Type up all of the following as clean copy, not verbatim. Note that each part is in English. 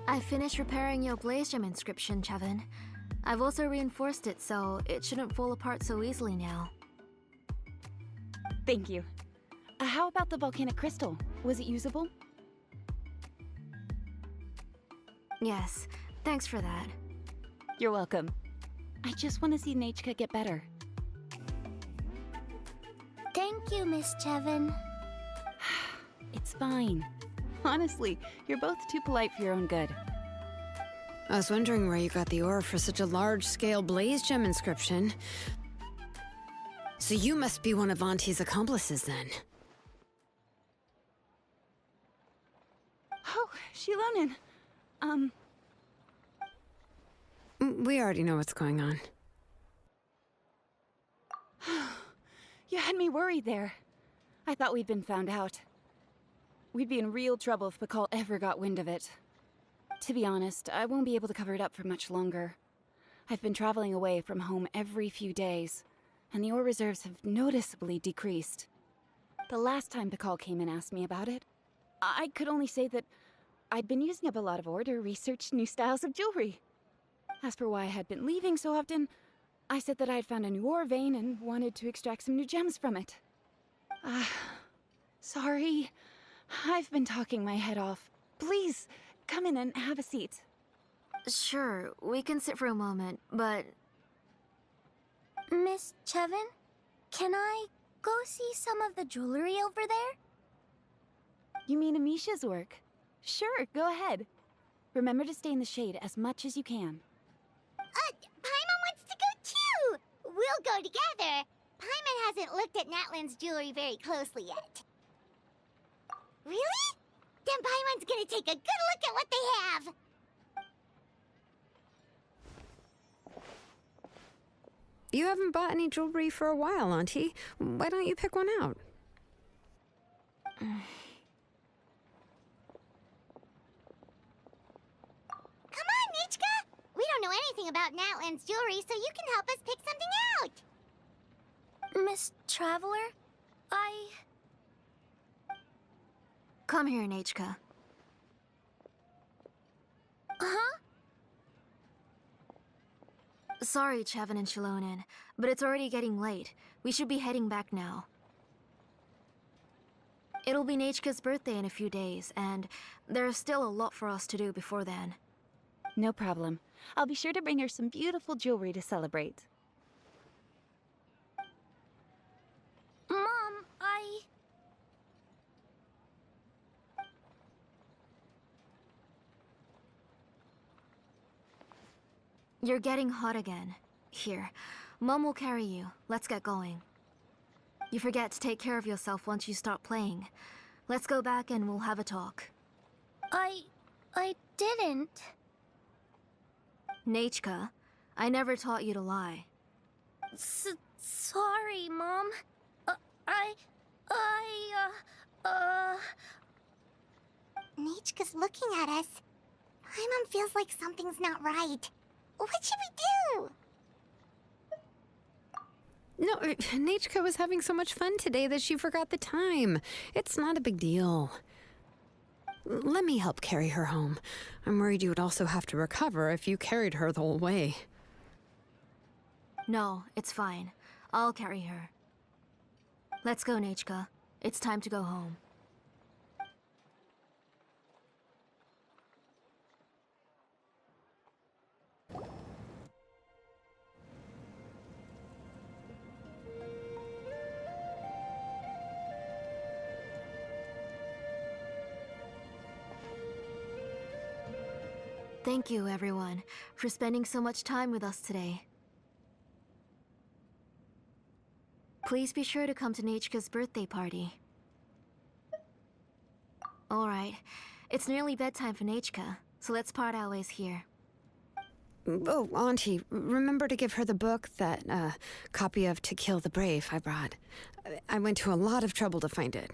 I finished repairing your Blaze Gem inscription, Chevin. I've also reinforced it so it shouldn't fall apart so easily now. Thank you. How about the volcanic crystal? Was it usable? Yes, thanks for that. You're welcome. I just want to see Necha get better. Thank you, Miss Chevin. It's fine. Honestly, you're both too polite for your own good. I was wondering where you got the ore for such a large-scale Blaze Gem inscription. So you must be one of Auntie's accomplices, then. Oh, Xilonen. We already know what's going on. You had me worried there. I thought we'd been found out. We'd be in real trouble if Pakal ever got wind of it. To be honest, I won't be able to cover it up for much longer. I've been traveling away from home every few days, and the ore reserves have noticeably decreased. The last time Pakal came and asked me about it, I could only say that I'd been using up a lot of ore to research new styles of jewelry. As for why I had been leaving so often, I said that I had found a new ore vein and wanted to extract some new gems from it. Sorry. I've been talking my head off. Please, come in and have a seat. Sure, we can sit for a moment, but... Miss Chevin, can I go see some of the jewelry over there? You mean Amisha's work? Sure, go ahead. Remember to stay in the shade as much as you can. Paimon wants to go too! We'll go together. Paimon hasn't looked at Natlan's jewelry very closely yet. Really? Then Paimon's gonna take a good look at what they have! You haven't bought any jewelry for a while, Auntie. Why don't you pick one out? Come on, Necha! We don't know anything about Natlan's jewelry, so you can help us pick something out! Miss Traveler, Come here, Necha. Huh? Sorry, Chevin and Xilonen, but it's already getting late. We should be heading back now. It'll be Necha's birthday in a few days, and there's still a lot for us to do before then. No problem. I'll be sure to bring her some beautiful jewelry to celebrate. Mom, You're getting hot again. Here, Mom will carry you. Let's get going. You forget to take care of yourself once you start playing. Let's go back and we'll have a talk. I didn't. Necha, I never taught you to lie. Sorry, Mom. Necha's looking at us. Paimon feels like something's not right. What should we do? No, Necha was having so much fun today that she forgot the time. It's not a big deal. Let me help carry her home. I'm worried you would also have to recover if you carried her the whole way. No, it's fine. I'll carry her. Let's go, Necha. It's time to go home. Thank you, everyone, for spending so much time with us today. Please be sure to come to Necha's birthday party. Alright, it's nearly bedtime for Necha, so let's part our ways here. Oh, Auntie, remember to give her the book, that copy of To Kill the Brave I brought. I went to a lot of trouble to find it.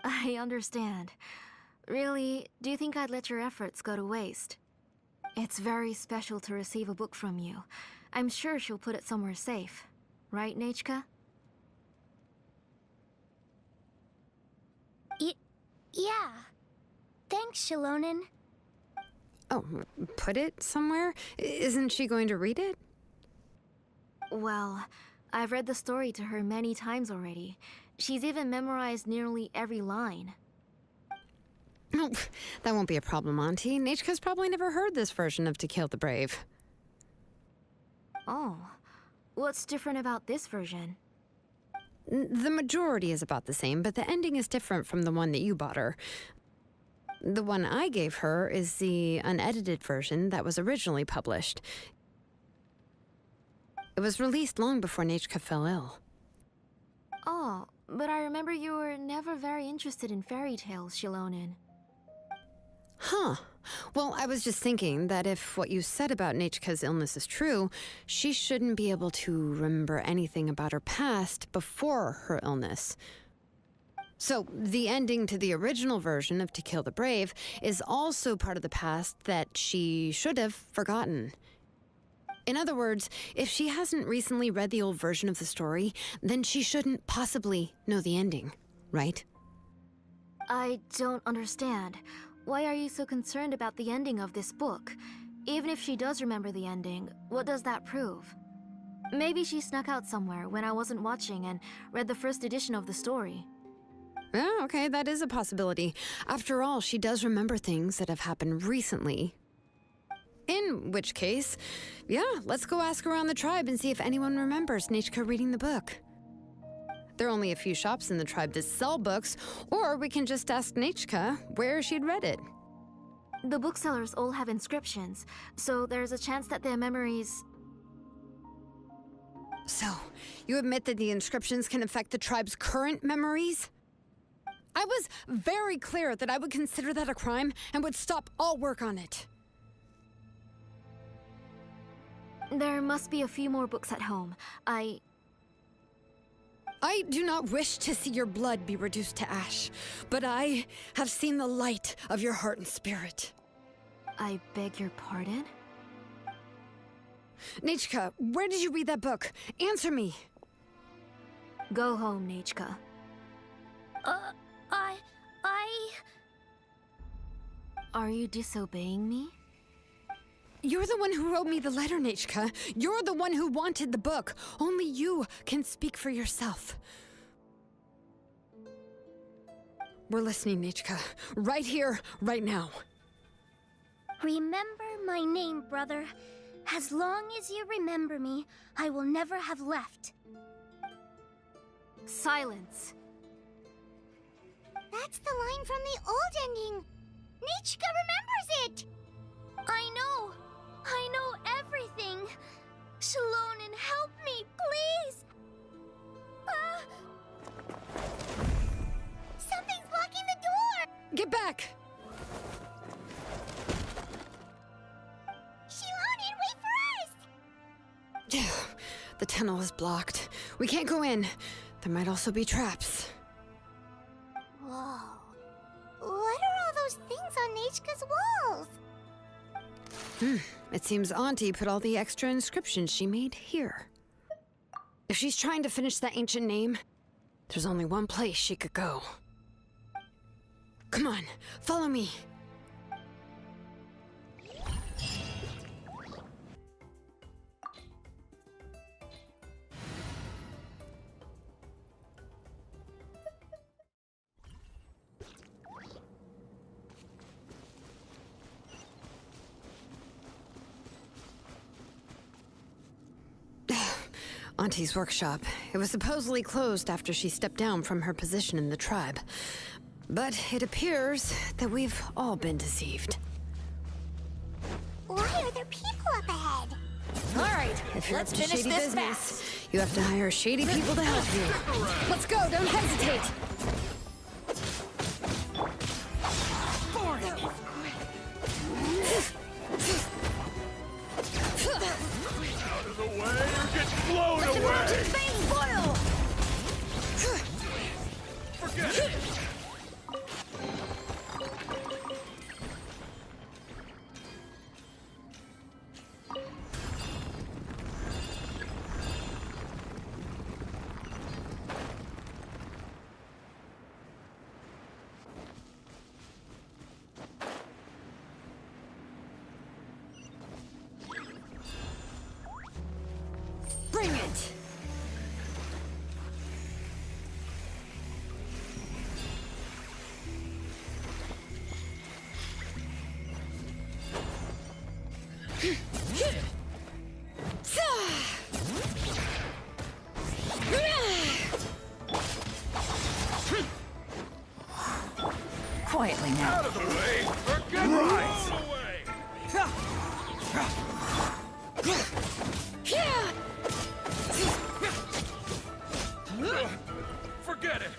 I understand. Really, do you think I'd let your efforts go to waste? It's very special to receive a book from you. I'm sure she'll put it somewhere safe. Right, Necha? Yeah. Thanks, Xilonen. Oh, put it somewhere? Isn't she going to read it? Well, I've read the story to her many times already. She's even memorized nearly every line. Oh, that won't be a problem, Auntie. Nechka's probably never heard this version of To Kill the Brave. Oh, what's different about this version? The majority is about the same, but the ending is different from the one that you bought her. The one I gave her is the unedited version that was originally published. It was released long before Necha fell ill. Oh, but I remember you were never very interested in fairy tales, Xilonen. Huh. Well, I was just thinking that if what you said about Nechka's illness is true, she shouldn't be able to remember anything about her past before her illness. So, the ending to the original version of To Kill the Brave is also part of the past that she should have forgotten. In other words, if she hasn't recently read the old version of the story, then she shouldn't possibly know the ending, right? I don't understand. Why are you so concerned about the ending of this book? Even if she does remember the ending, what does that prove? Maybe she snuck out somewhere when I wasn't watching and read the first edition of the story. Yeah, okay, that is a possibility. After all, she does remember things that have happened recently. In which case, yeah, let's go ask around the tribe and see if anyone remembers Necha reading the book. There are only a few shops in the tribe that sell books, or we can just ask Necha where she'd read it. The booksellers all have inscriptions, so there's a chance that their memories... So, you admit that the inscriptions can affect the tribe's current memories? I was very clear that I would consider that a crime and would stop all work on it. There must be a few more books at home. I do not wish to see your blood be reduced to ash, but I have seen the light of your heart and spirit. I beg your pardon? Necha, where did you read that book? Answer me. Go home, Necha. Are you disobeying me? You're the one who wrote me the letter, Necha. You're the one who wanted the book. Only you can speak for yourself. We're listening, Necha. Right here, right now. Remember my name, brother. As long as you remember me, I will never have left. Silence. That's the line from the old ending. Necha remembers it. I know everything. Xilonen, help me, please. Something's blocking the door. Get back! Xilonen, wait for us. The tunnel is blocked. We can't go in. There might also be traps. Whoa. What are all those things on Necha's walls? It seems Auntie put all the extra inscriptions she made here. If she's trying to finish that ancient name, there's only one place she could go. Come on, follow me. Auntie's workshop. It was supposedly closed after she stepped down from her position in the tribe. But it appears that we've all been deceived. Why are there people up ahead? All right, If you're let's up to finish shady this business, fast. you have to hire shady people to help you. Let's go, don't hesitate! Out of the way or get blown away! Things boil! Forget it! Quietly now. Out of the way! Or get blown away! Forget it!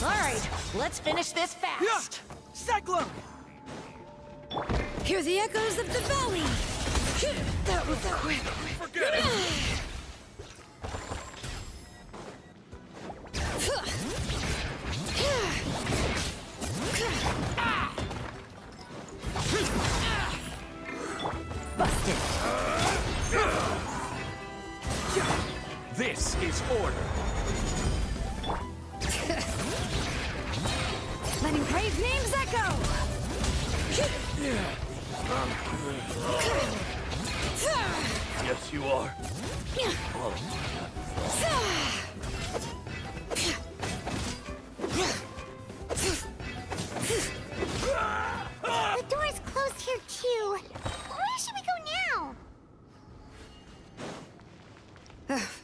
Alright, let's finish this fast. Cyclone! Hear the echoes of the valley! That way. Forget it! Busted. This is order. Letting brave names echo! Yes, you are. The door's closed here too. Where should we go now?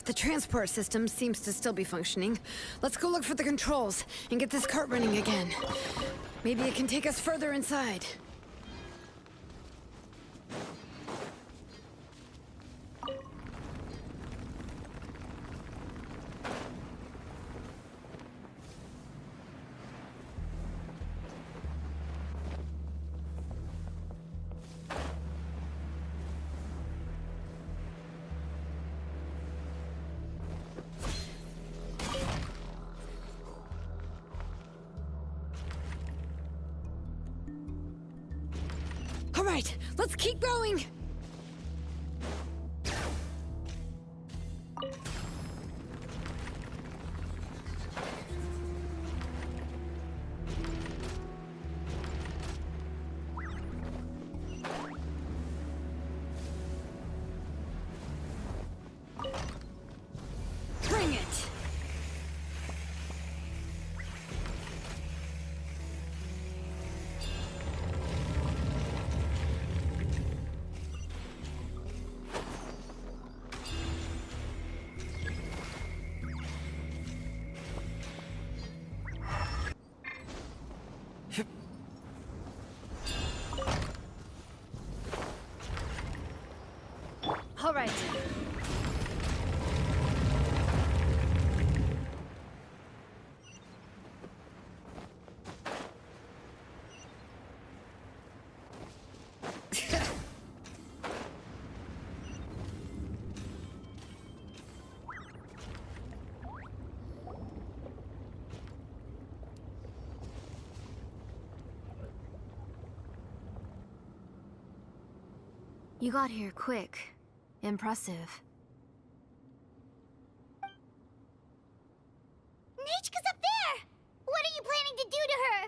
The transport system seems to still be functioning. Let's go look for the controls and get this cart running again. Maybe it can take us further inside. All right, let's keep going! Bring it! All right. You got here quick. Impressive. Nechka's up there! What are you planning to do to her?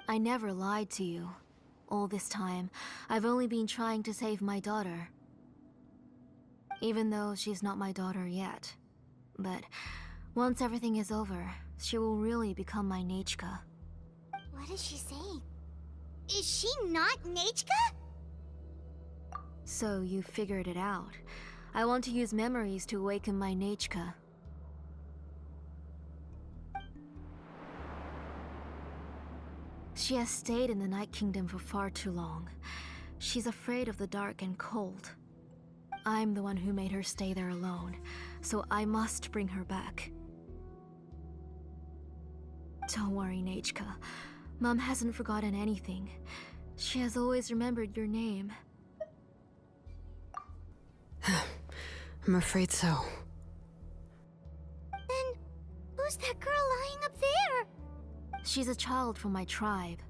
I never lied to you. All this time, I've only been trying to save my daughter. Even though she's not my daughter yet. But once everything is over, she will really become my Nechka. What is she saying? Is she not Nechka? So you figured it out. I want to use memories to awaken my Nechka. She has stayed in the Night Kingdom for far too long. She's afraid of the dark and cold. I'm the one who made her stay there alone, so I must bring her back. Don't worry, Necha. Mom hasn't forgotten anything. She has always remembered your name. I'm afraid so. Then, who's that girl lying up there? She's a child from my tribe.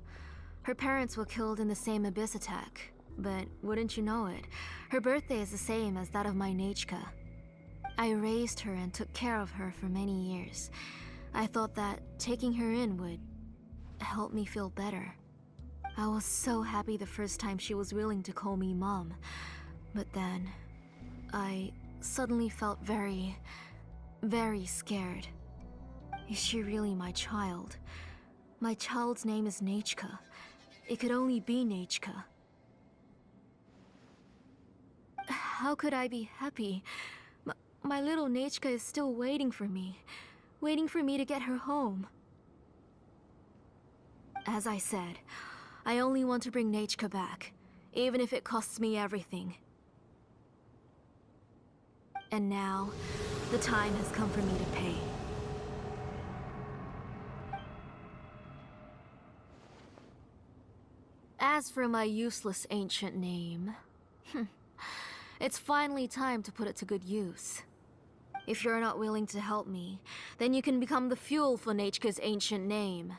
Her parents were killed in the same abyss attack. But wouldn't you know it, her birthday is the same as that of my Necha. I raised her and took care of her for many years. I thought that taking her in would help me feel better. I was so happy the first time she was willing to call me Mom. But then, I suddenly felt very, very scared. Is she really my child? My child's name is Necha. It could only be Necha. How could I be happy? My little Necha is still waiting for me to get her home. As I said, I only want to bring Necha back, even if it costs me everything. And now, the time has come for me to pay. As for my useless ancient name, it's finally time to put it to good use. If you're not willing to help me, then you can become the fuel for Necha's ancient name.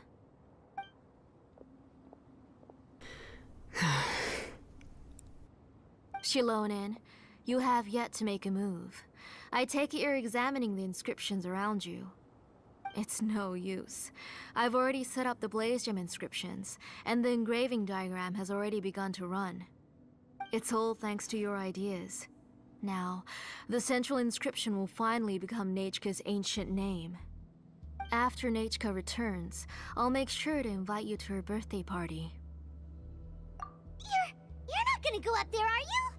Xilonen, you have yet to make a move. I take it you're examining the inscriptions around you. It's no use. I've already set up the blaze gem inscriptions, and the engraving diagram has already begun to run. It's all thanks to your ideas. Now, the central inscription will finally become Necha's ancient name. After Necha returns, I'll make sure to invite you to her birthday party. You're not gonna go up there, are you?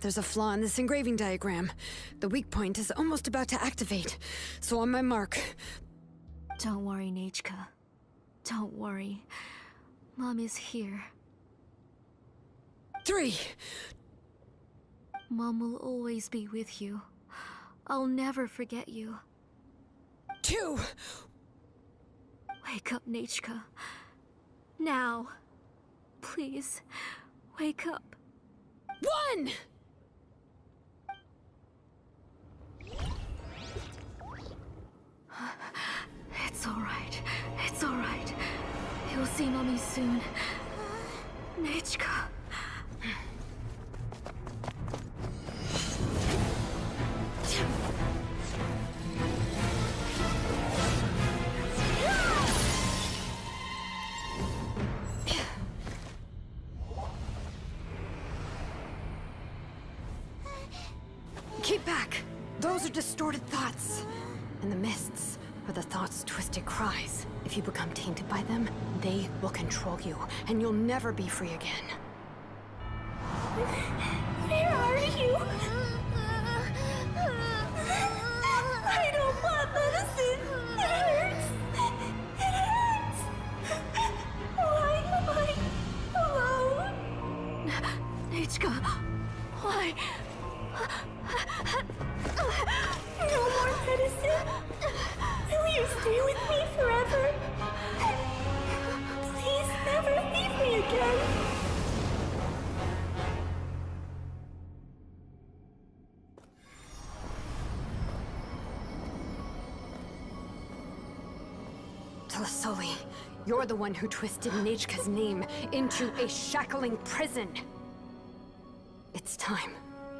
There's a flaw in this engraving diagram. The weak point is almost about to activate. So on my mark. Don't worry, Necha. Don't worry. Mom is here. 3. Mom will always be with you. I'll never forget you. 2. Wake up, Necha. Now. Please, wake up. 1. It's alright. It's alright. You'll see Mommy soon. Necha. Keep back! Those are distorted thoughts. And the mists are the thoughts' twisted cries. If you become tainted by them, they will control you, and you'll never be free again. Where are you? I don't want medicine. It hurts. It hurts. Why am I alone? Necha, why? No more medicine. Will you stay with me forever? Please never leave me again. Telasoli, you're the one who twisted Necha's name into a shackling prison. It's time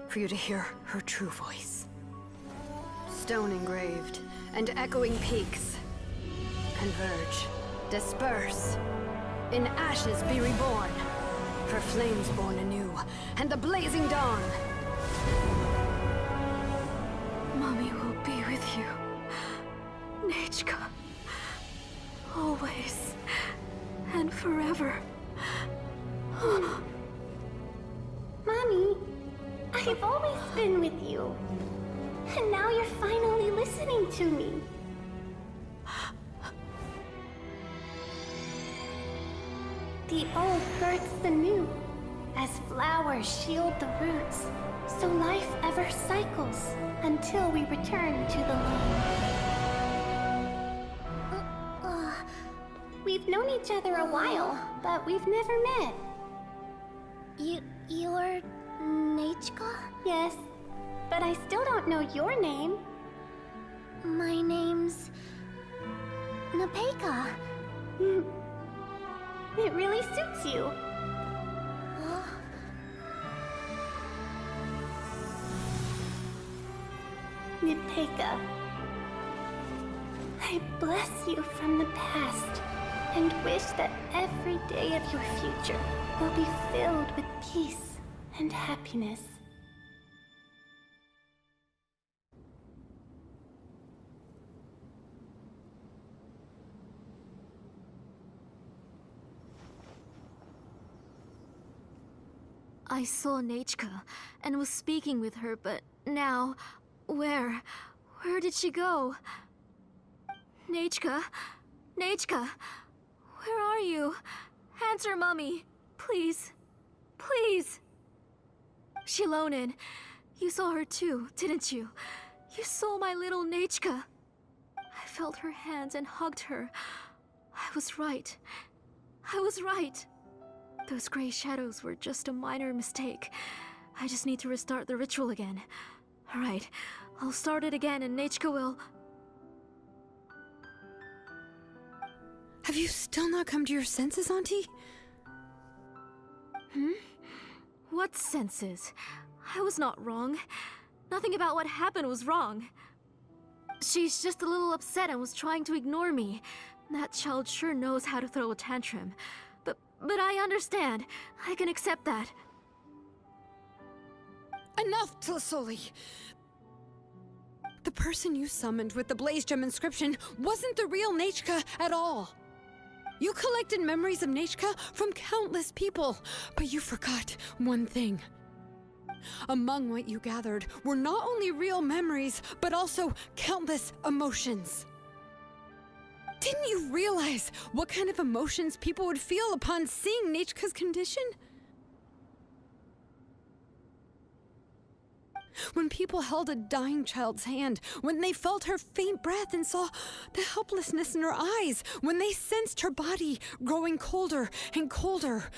for you to hear her true voice. Stone engraved, and echoing peaks. Converge, disperse. In ashes be reborn. For flames born anew, and the blazing dawn. Mommy will be with you. Necha. Always. And forever. Mommy, I've always been with you. And now you're finally listening to me. The old births the new, as flowers shield the roots, so life ever cycles until we return to the loam. We've known each other a while, but we've never met. You're Necha? Yes, but I still don't know your name. My name's Nepeka. It really suits you. Nepeka, I bless you from the past and wish that every day of your future will be filled with peace and happiness. I saw Necha and was speaking with her, but now, where did she go? Necha? Necha? Where are you? Answer, Mummy. Please. Please. Xilonen, you saw her too, didn't you? You saw my little Necha. I felt her hands and hugged her. I was right. I was right. Those gray shadows were just a minor mistake. I just need to restart the ritual again. Alright, I'll start it again and Necha will... Have you still not come to your senses, Auntie? What senses? I was not wrong. Nothing about what happened was wrong. She's just a little upset and was trying to ignore me. That child sure knows how to throw a tantrum. But I understand. I can accept that. Enough, Tlisoli! The person you summoned with the Blaze Gem inscription wasn't the real Necha at all. You collected memories of Necha from countless people, but you forgot one thing. Among what you gathered were not only real memories, but also countless emotions. Didn't you realize what kind of emotions people would feel upon seeing Necha's condition? When people held a dying child's hand, when they felt her faint breath and saw the helplessness in her eyes, when they sensed her body growing colder and colder,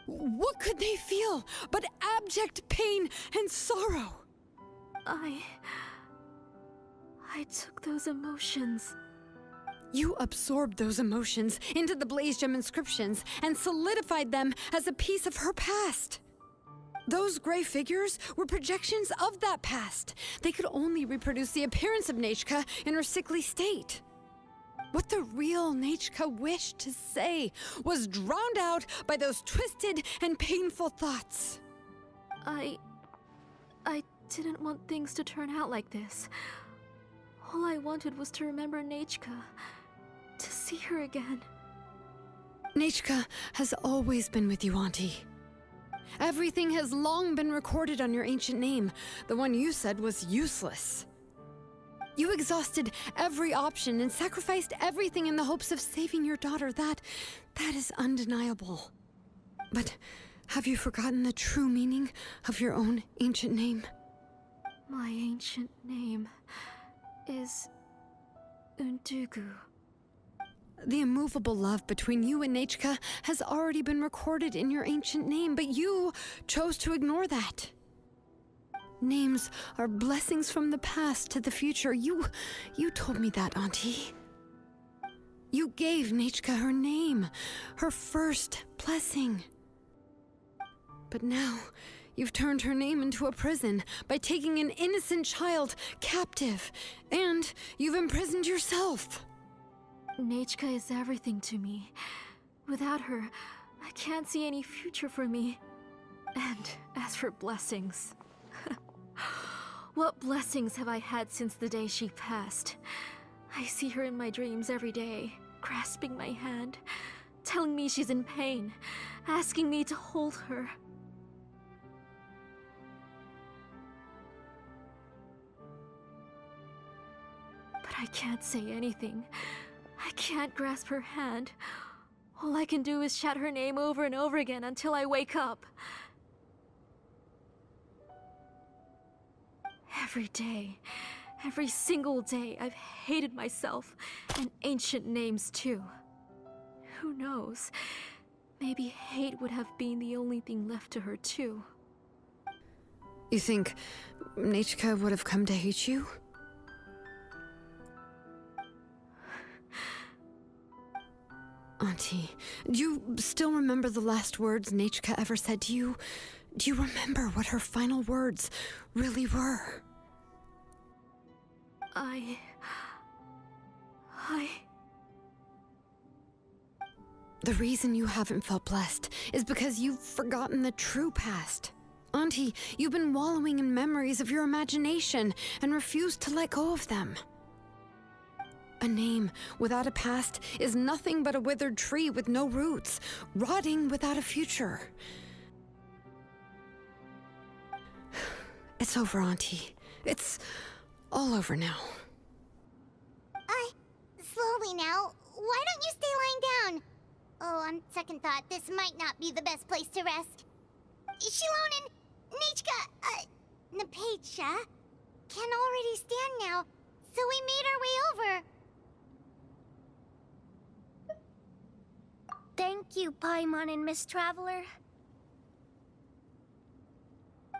what could they feel but abject pain and sorrow? I took those emotions. You absorbed those emotions into the Blaze Gem inscriptions and solidified them as a piece of her past. Those gray figures were projections of that past. They could only reproduce the appearance of Necha in her sickly state. What the real Necha wished to say was drowned out by those twisted and painful thoughts. I didn't want things to turn out like this. All I wanted was to remember Necha, to see her again. Necha has always been with you, Auntie. Everything has long been recorded on your ancient name, the one you said was useless. You exhausted every option and sacrificed everything in the hopes of saving your daughter. That is undeniable. But have you forgotten the true meaning of your own ancient name? My ancient name is Undugu. The immovable love between you and Necha has already been recorded in your ancient name, but you chose to ignore that. Names are blessings from the past to the future. You told me that, Auntie. You gave Necha her name, her first blessing. But now, you've turned her name into a prison by taking an innocent child captive, and you've imprisoned yourself. Necha is everything to me. Without her, I can't see any future for me. And as for blessings... What blessings have I had since the day she passed? I see her in my dreams every day, grasping my hand, telling me she's in pain, asking me to hold her. But I can't say anything. I can't grasp her hand. All I can do is shout her name over and over again until I wake up. Every day, every single day, I've hated myself, and ancient names too. Who knows? Maybe hate would have been the only thing left to her too. You think Necha would have come to hate you? Auntie, do you still remember the last words Necha ever said to you? Do you remember what her final words really were? The reason you haven't felt blessed is because you've forgotten the true past. Auntie, you've been wallowing in memories of your imagination and refused to let go of them. A name without a past is nothing but a withered tree with no roots, rotting without a future. It's over, Auntie. It's all over now. Slowly now. Why don't you stay lying down? Oh, on second thought, this might not be the best place to rest. Xilonen, Necha, Necha can already stand now, so we made our way over. Thank you, Paimon and Miss Traveler.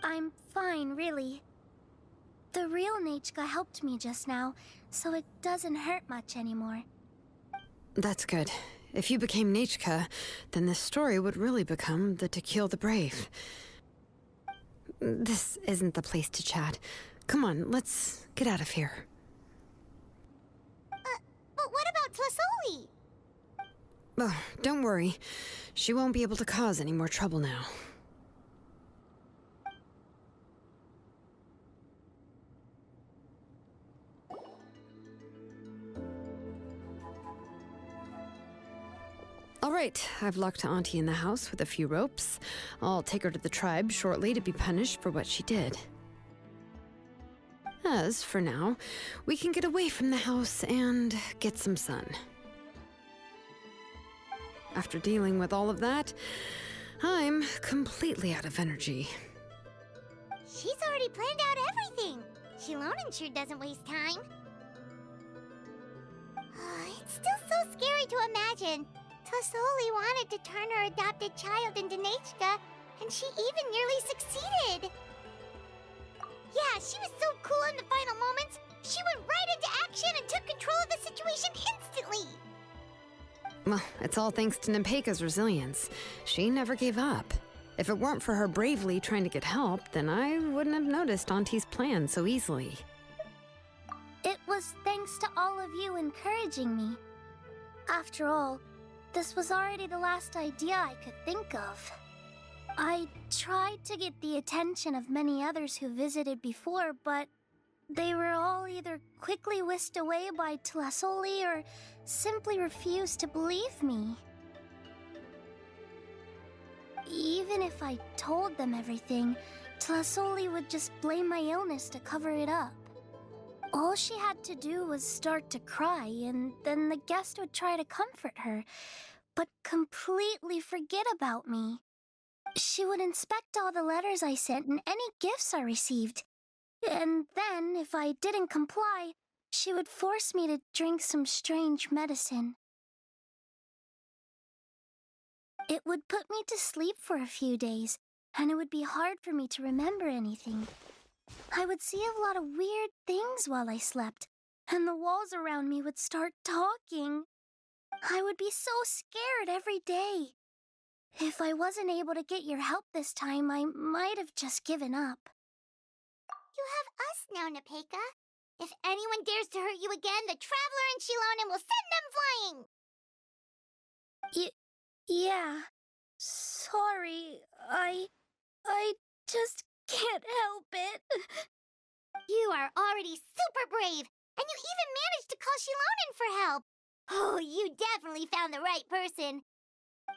I'm fine, really. The real Necha helped me just now, so it doesn't hurt much anymore. That's good. If you became Necha, then this story would really become the To Kill the Brave. This isn't the place to chat. Come on, let's get out of here. But what about Tlasoli? Oh, don't worry. She won't be able to cause any more trouble now. All right, I've locked Auntie in the house with a few ropes. I'll take her to the tribe shortly to be punished for what she did. As for now, we can get away from the house and get some sun. After dealing with all of that, I'm completely out of energy. She's already planned out everything. Xilonen sure doesn't waste time. It's still so scary to imagine. Tlasoli wanted to turn her adopted child into Necha, and she even nearly succeeded. Yeah, she was so cool in the final moments. She went right into action and took control of the situation instantly. Well, it's all thanks to Nepeka's resilience. She never gave up. If it weren't for her bravely trying to get help, then I wouldn't have noticed Auntie's plan so easily. It was thanks to all of you encouraging me. After all, this was already the last idea I could think of. I tried to get the attention of many others who visited before, but they were all either quickly whisked away by Tlasoli or simply refused to believe me. Even if I told them everything, Tlasoli would just blame my illness to cover it up. All she had to do was start to cry, and then the guest would try to comfort her, but completely forget about me. She would inspect all the letters I sent and any gifts I received. And then, if I didn't comply, she would force me to drink some strange medicine. It would put me to sleep for a few days, and it would be hard for me to remember anything. I would see a lot of weird things while I slept, and the walls around me would start talking. I would be so scared every day. If I wasn't able to get your help this time, I might have just given up. You have us now, Nepeka. If anyone dares to hurt you again, the Traveler and Xilonen will send them flying! Yeah. Sorry, I just can't help it. You are already super brave, and you even managed to call Xilonen for help. Oh, you definitely found the right person.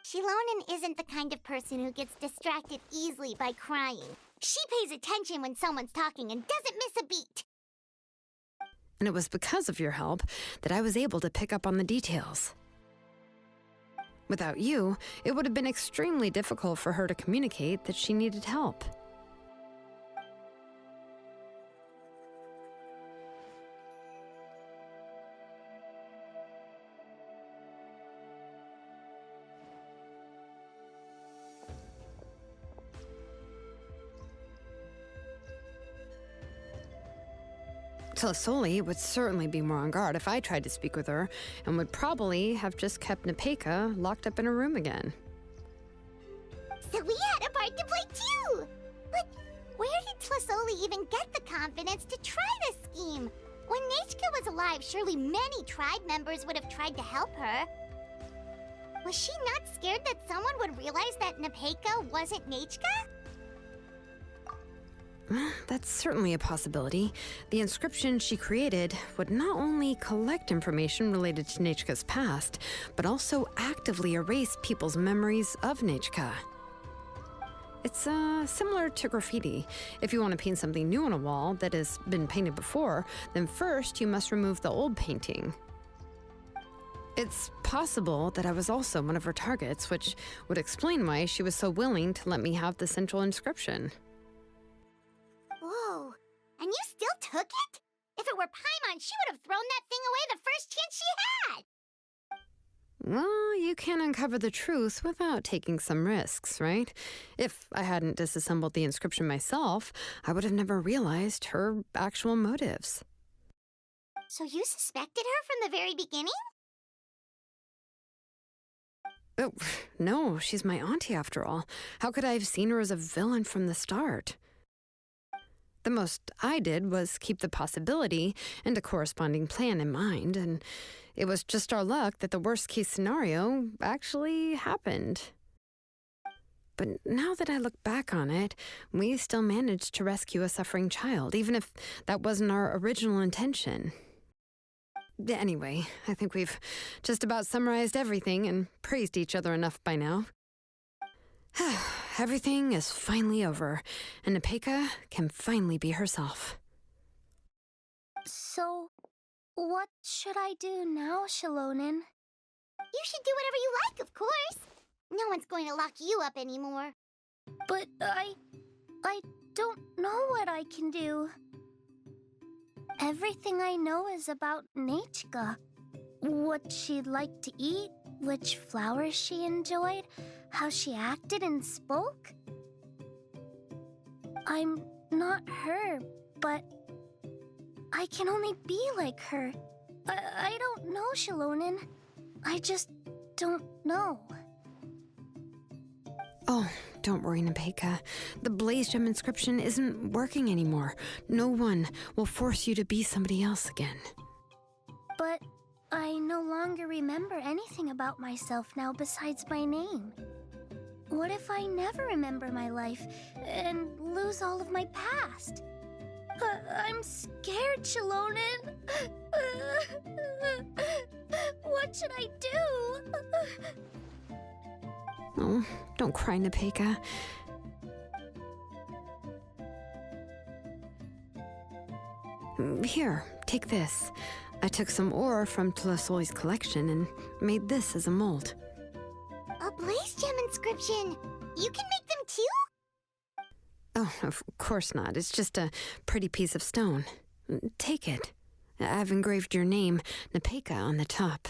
Xilonen isn't the kind of person who gets distracted easily by crying. She pays attention when someone's talking and doesn't miss a beat. And it was because of your help that I was able to pick up on the details. Without you, it would have been extremely difficult for her to communicate that she needed help. Tlasoli would certainly be more on guard if I tried to speak with her, and would probably have just kept Necha locked up in her room again. So we had a part to play too! But where did Tlasoli even get the confidence to try this scheme? When Necha was alive, surely many tribe members would have tried to help her. Was she not scared that someone would realize that Necha wasn't Necha? That's certainly a possibility. The inscription she created would not only collect information related to Necha's past, but also actively erase people's memories of Necha. It's similar to graffiti. If you want to paint something new on a wall that has been painted before, then first you must remove the old painting. It's possible that I was also one of her targets, which would explain why she was so willing to let me have the central inscription. Whoa, and you still took it? If it were Paimon, she would have thrown that thing away the first chance she had! Well, you can't uncover the truth without taking some risks, right? If I hadn't disassembled the inscription myself, I would have never realized her actual motives. So you suspected her from the very beginning? Oh, no, she's my auntie after all. How could I have seen her as a villain from the start? The most I did was keep the possibility and a corresponding plan in mind, and it was just our luck that the worst-case scenario actually happened. But now that I look back on it, we still managed to rescue a suffering child, even if that wasn't our original intention. Anyway, I think we've just about summarized everything and praised each other enough by now. Everything is finally over, and Necha can finally be herself. So, what should I do now, Xilonen? You should do whatever you like, of course. No one's going to lock you up anymore. But I don't know what I can do. Everything I know is about Necha. What she'd like to eat, which flowers she enjoyed, how she acted and spoke. I'm not her, but I can only be like her. I don't know, Xilonen. I just don't know. Oh, don't worry, Necha. The Blaze Gem inscription isn't working anymore. No one will force you to be somebody else again. But I no longer remember anything about myself now besides my name. What if I never remember my life and lose all of my past? I'm scared, Xilonen. What should I do? Oh, don't cry, Necha. Here, take this. I took some ore from Tlasoli's collection and made this as a mold. A Blaze Gem inscription! You can make them too? Oh, of course not. It's just a pretty piece of stone. Take it. I've engraved your name, Necha, on the top.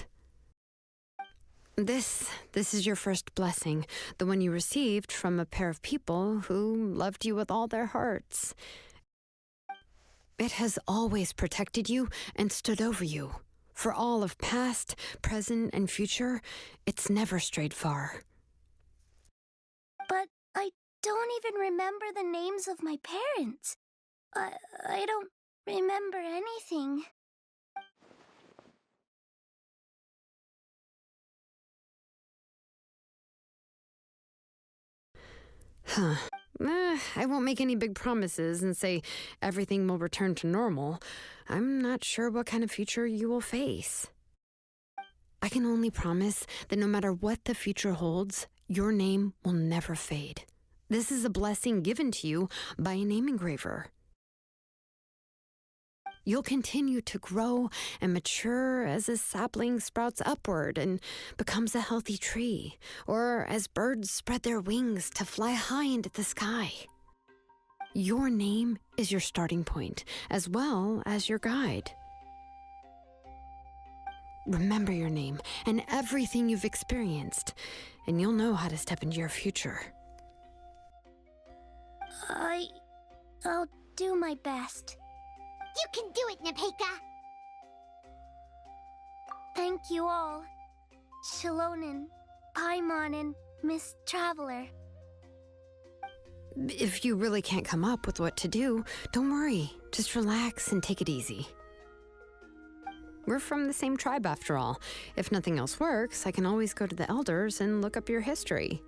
This is your first blessing, the one you received from a pair of people who loved you with all their hearts. It has always protected you and stood over you. For all of past, present, and future, it's never strayed far. But I don't even remember the names of my parents. I don't remember anything. Huh. I won't make any big promises and say everything will return to normal. I'm not sure what kind of future you will face. I can only promise that no matter what the future holds, your name will never fade. This is a blessing given to you by a name engraver. You'll continue to grow and mature as a sapling sprouts upward and becomes a healthy tree, or as birds spread their wings to fly high into the sky. Your name is your starting point, as well as your guide. Remember your name and everything you've experienced, and you'll know how to step into your future. I'll do my best. You can do it, Nepeka! Thank you all. Xilonen, Paimon, and Miss Traveler. If you really can't come up with what to do, don't worry. Just relax and take it easy. We're from the same tribe after all. If nothing else works, I can always go to the elders and look up your history.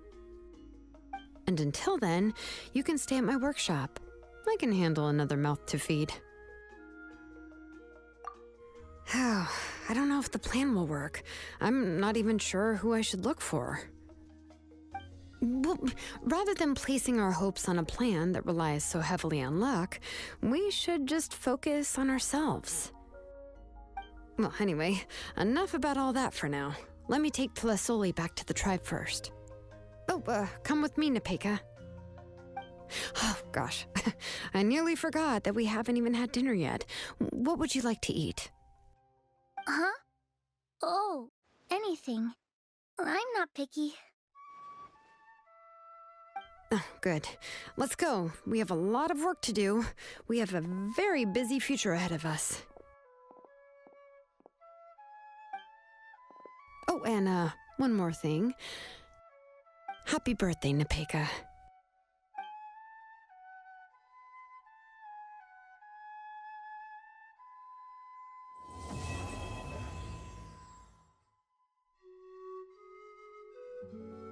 And until then, you can stay at my workshop. I can handle another mouth to feed. I don't know if the plan will work. I'm not even sure who I should look for. Well, rather than placing our hopes on a plan that relies so heavily on luck, we should just focus on ourselves. Well, anyway, enough about all that for now. Let me take Tlasoli back to the tribe first. Oh, come with me, Nepeka. Oh, gosh. I nearly forgot that we haven't even had dinner yet. What would you like to eat? Huh? Oh, anything. I'm not picky. Oh, good. Let's go. We have a lot of work to do. We have a very busy future ahead of us. Oh, and one more thing. Happy birthday, Nepeka.